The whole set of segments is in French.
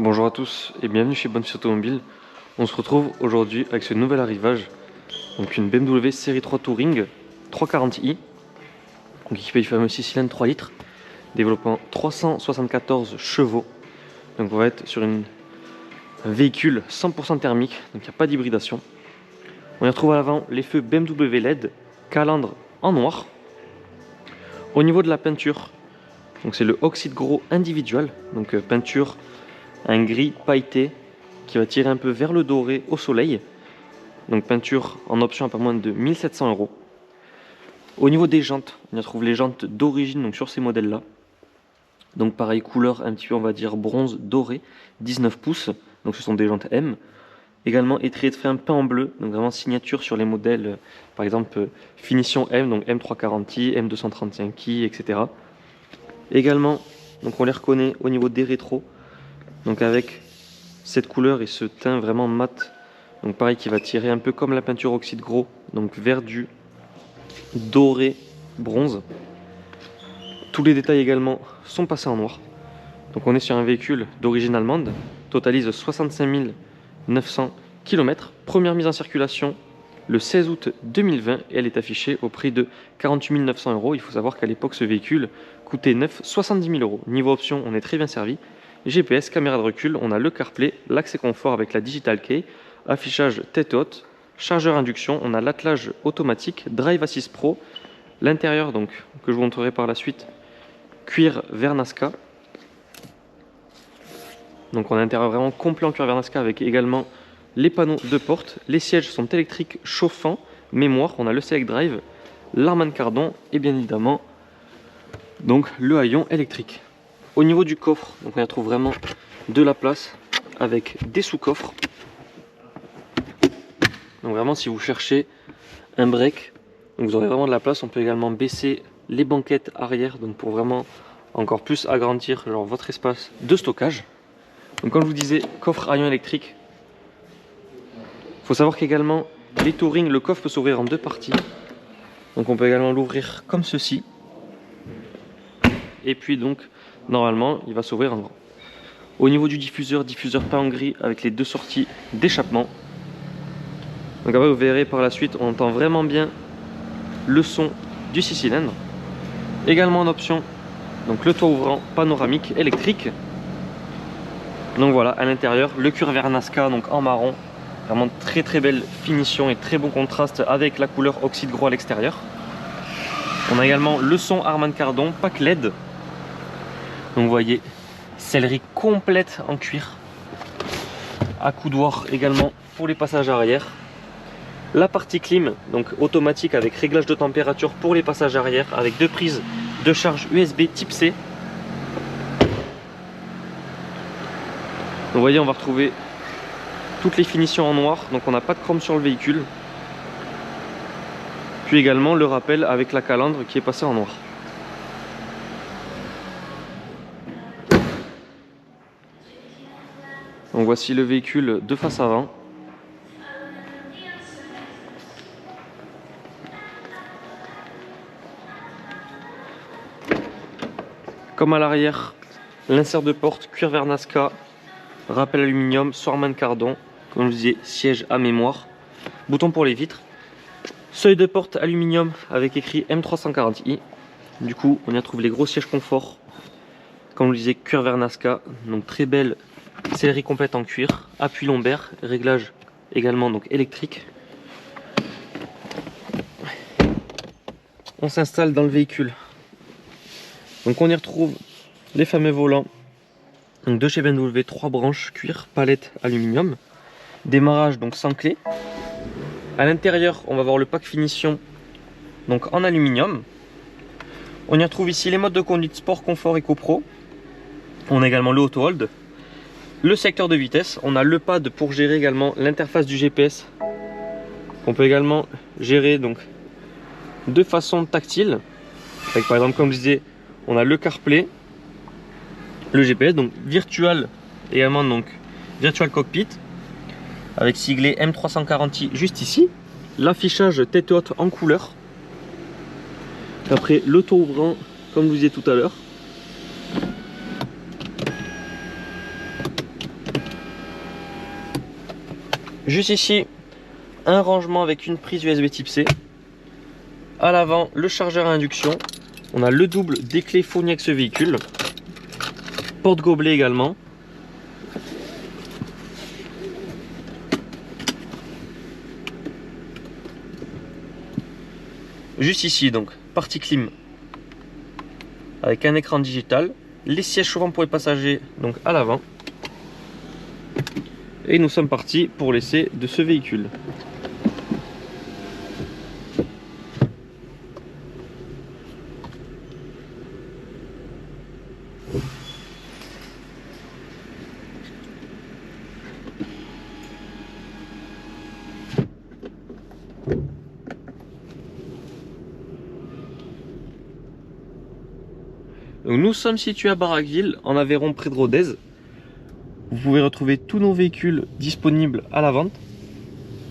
Bonjour à tous et bienvenue chez Bonne Automobile. On se retrouve aujourd'hui avec ce nouvel arrivage, donc une BMW série 3 Touring 340i, donc équipée du fameux 6 cylindres 3 litres, développant 374 chevaux. Donc on va être sur un véhicule 100% thermique, donc il n'y a pas d'hybridation. On y retrouve à l'avant les feux BMW LED, calandre en noir. Au niveau de la peinture, donc c'est le oxyde gros individual, donc peinture un gris pailleté qui va tirer un peu vers le doré au soleil. Donc peinture en option à pas moins de 1700 €. Au niveau des jantes, on y retrouve les jantes d'origine donc sur ces modèles-là. Donc pareil, couleur un petit peu on va dire bronze doré, 19 pouces. Donc ce sont des jantes M. Également étrier de frein peint en bleu, donc vraiment signature sur les modèles, par exemple finition M, donc M340i, M235i, etc. Également, donc on les reconnaît au niveau des rétros. Donc avec cette couleur et ce teint vraiment mat, donc pareil qui va tirer un peu comme la peinture oxyde gros, donc vers du doré bronze. Tous les détails également sont passés en noir. Donc on est sur un véhicule d'origine allemande, totalise 65 900 km. Première mise en circulation le 16 août 2020 et elle est affichée au prix de 48 900 €. Il faut savoir qu'à l'époque ce véhicule coûtait 70 000 €. Niveau option, on est très bien servi. GPS, caméra de recul, on a le CarPlay, l'accès confort avec la Digital Key, affichage tête haute, chargeur induction, on a l'attelage automatique, Drive Assist Pro, l'intérieur donc que je vous montrerai par la suite, cuir Vernasca. Donc on a un intérieur vraiment complet en cuir Vernasca avec également les panneaux de porte, les sièges sont électriques chauffants, mémoire, on a le Select Drive, l'Harman Kardon et bien évidemment donc le haillon électrique. Au niveau du coffre, donc on y retrouve vraiment de la place avec des sous-coffres. Donc vraiment si vous cherchez un break, donc vous aurez vraiment de la place. On peut également baisser les banquettes arrière donc pour vraiment encore plus agrandir genre, votre espace de stockage. Donc comme je vous disais, coffre haillon électrique. Il faut savoir qu'également les Touring, le coffre peut s'ouvrir en deux parties. Donc on peut également l'ouvrir comme ceci. Et puis donc normalement il va s'ouvrir en grand. Au niveau du diffuseur peint en gris avec les deux sorties d'échappement. Donc après vous verrez par la suite, on entend vraiment bien le son du 6 cylindres. Également en option, donc le toit ouvrant panoramique électrique. Donc voilà, à l'intérieur, le cuir Vernasca donc en marron. Vraiment très très belle finition et très bon contraste avec la couleur oxyde gros à l'extérieur. On a également le son Harman Kardon, pack LED. Donc vous voyez, sellerie complète en cuir. Accoudoir également pour les passages arrière. La partie clim, donc automatique avec réglage de température pour les passages arrière, avec deux prises de charge USB type C. Donc vous voyez, on va retrouver toutes les finitions en noir, donc on n'a pas de chrome sur le véhicule. Puis également le rappel avec la calandre qui est passée en noir. Donc voici le véhicule de face avant. Comme à l'arrière, l'insert de porte cuir Vernasca, rappel aluminium, Harman Kardon, comme je vous disais, siège à mémoire, bouton pour les vitres, seuil de porte aluminium avec écrit M340i. Du coup, on y retrouve les gros sièges confort, comme je vous disais, cuir Vernasca, donc très belle sellerie complète en cuir, appui lombaire, réglage également donc électrique. On s'installe dans le véhicule. Donc on y retrouve les fameux volants donc de chez BMW, 3 branches cuir, palette aluminium, démarrage donc sans clé. À l'intérieur, on va voir le pack finition donc en aluminium. On y retrouve ici les modes de conduite sport, confort, Eco Pro. On a également le auto hold, le secteur de vitesse. On a le pad pour gérer également l'interface du GPS. On peut également gérer donc de façon tactile. Avec par exemple, comme je disais, on a le CarPlay, le GPS, donc virtual également, donc virtual cockpit avec siglé M340i juste ici, l'affichage tête haute en couleur. Après l'auto ouvrant comme je vous disais tout à l'heure. Juste ici, un rangement avec une prise USB type C. À l'avant, le chargeur à induction. On a le double des clés fournies avec ce véhicule. Porte-gobelet également. Juste ici, donc, partie clim avec un écran digital. Les sièges chauffants pour les passagers, donc à l'avant. Et nous sommes partis pour l'essai de ce véhicule. Donc nous sommes situés à Barraqueville, en Aveyron, près de Rodez. Vous pouvez retrouver tous nos véhicules disponibles à la vente.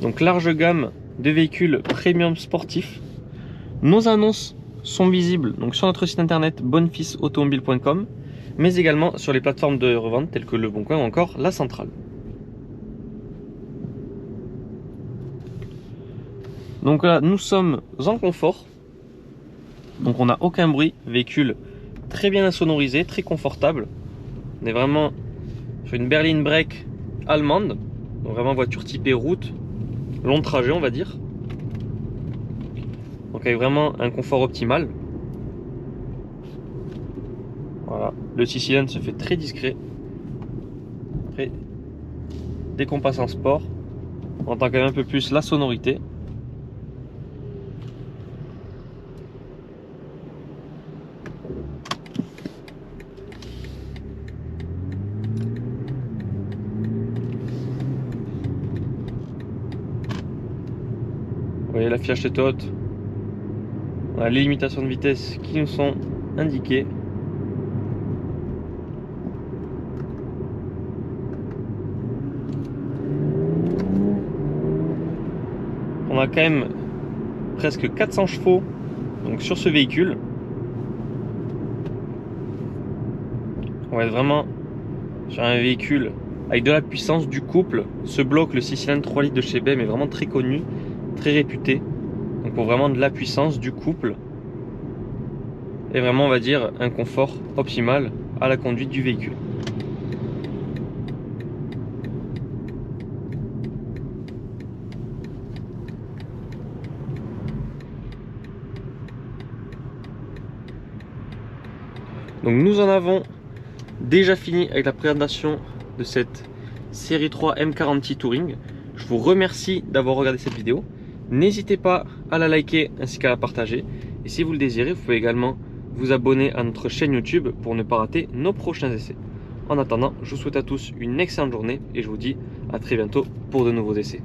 Donc large gamme de véhicules premium sportifs. Nos annonces sont visibles donc sur notre site internet bonefisautomobile.com, mais également sur les plateformes de revente telles que Le Bon Coin ou encore La Centrale. Donc là, nous sommes en confort. Donc on n'a aucun bruit, véhicule très bien insonorisé, très confortable. On est vraiment sur une berline break allemande, donc vraiment voiture typée route, long trajet on va dire. Donc avec vraiment un confort optimal. Voilà, le 6 cylindres se fait très discret. Après, dès qu'on passe en sport, on entend quand même un peu plus la sonorité. Vous voyez, l'affichage tête haute. On a les limitations de vitesse qui nous sont indiquées. On a quand même presque 400 chevaux donc sur ce véhicule. On va être vraiment sur un véhicule avec de la puissance, du couple. Ce bloc, le 6 cylindres 3 litres de chez BM, est vraiment très connu, très réputé. Donc pour vraiment de la puissance, du couple. Et vraiment, on va dire, un confort optimal à la conduite du véhicule. Donc nous en avons déjà fini avec la présentation de cette série 3 M40i Touring. Je vous remercie d'avoir regardé cette vidéo. N'hésitez pas à la liker ainsi qu'à la partager. Et si vous le désirez, vous pouvez également vous abonner à notre chaîne YouTube pour ne pas rater nos prochains essais. En attendant, je vous souhaite à tous une excellente journée et je vous dis à très bientôt pour de nouveaux essais.